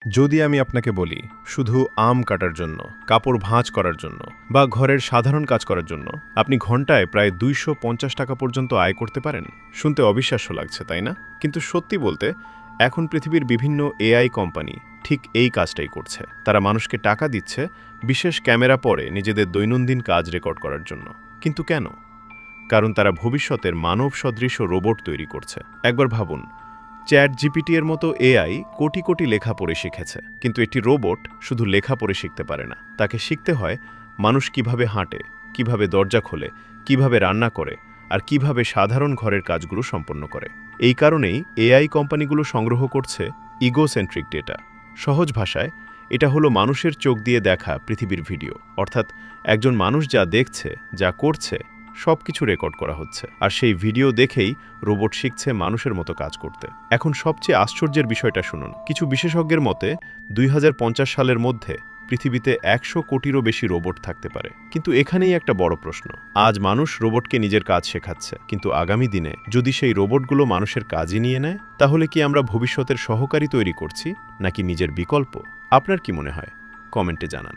যদি আমি আপনাকে বলি শুধু আম কাটার জন্য, কাপড় ভাঁজ করার জন্য বা ঘরের সাধারণ কাজ করার জন্য আপনি ঘন্টায় প্রায় ২৫০ টাকা পর্যন্ত আয় করতে পারেন, শুনতে অবিশ্বাস্য লাগছে, তাই না? কিন্তু সত্যি বলতে, এখন পৃথিবীর বিভিন্ন এআই কোম্পানি ঠিক এই কাজটাই করছে। তারা মানুষকে টাকা দিচ্ছে বিশেষ ক্যামেরা পরে নিজেদের দৈনন্দিন কাজ রেকর্ড করার জন্য। কিন্তু কেন? কারণ তারা ভবিষ্যতের মানব সদৃশ রোবট তৈরি করছে। একবার ভাবুন, চ্যাট জিপিটি এর মতো এআই কোটি কোটি লেখা পড়ে শিখেছে, কিন্তু একটি রোবট শুধু লেখা পড়ে শিখতে পারে না। তাকে শিখতে হয় মানুষ কিভাবে হাঁটে, কিভাবে দরজা খোলে, কিভাবে রান্না করে আর কিভাবে সাধারণ ঘরের কাজগুলো সম্পন্ন করে। এই কারণেই এআই কোম্পানিগুলো সংগ্রহ করছে ইগোসেন্ট্রিক ডেটা। সহজ ভাষায়, এটা হলো মানুষের চোখ দিয়ে দেখা পৃথিবীর ভিডিও। অর্থাৎ একজন মানুষ যা দেখছে, যা করছে, সবকিছু রেকর্ড করা হচ্ছে, আর সেই ভিডিও দেখেই রোবট শিখছে মানুষের মতো কাজ করতে। এখন সবচেয়ে আশ্চর্যের বিষয়টা শুনুন। কিছু বিশেষজ্ঞের মতে ২০৫০ সালের মধ্যে পৃথিবীতে ১০০ কোটিরও বেশি রোবট থাকতে পারে। কিন্তু এখানেই একটা বড় প্রশ্ন। আজ মানুষ রোবটকে নিজের কাজ শেখাচ্ছে, কিন্তু আগামী দিনে যদি সেই রোবটগুলো মানুষের কাজই নিয়ে নেয়, তাহলে কি আমরা ভবিষ্যতের সহকারী তৈরি করছি নাকি নিজের বিকল্প? আপনার কি মনে হয়? কমেন্টে জানান।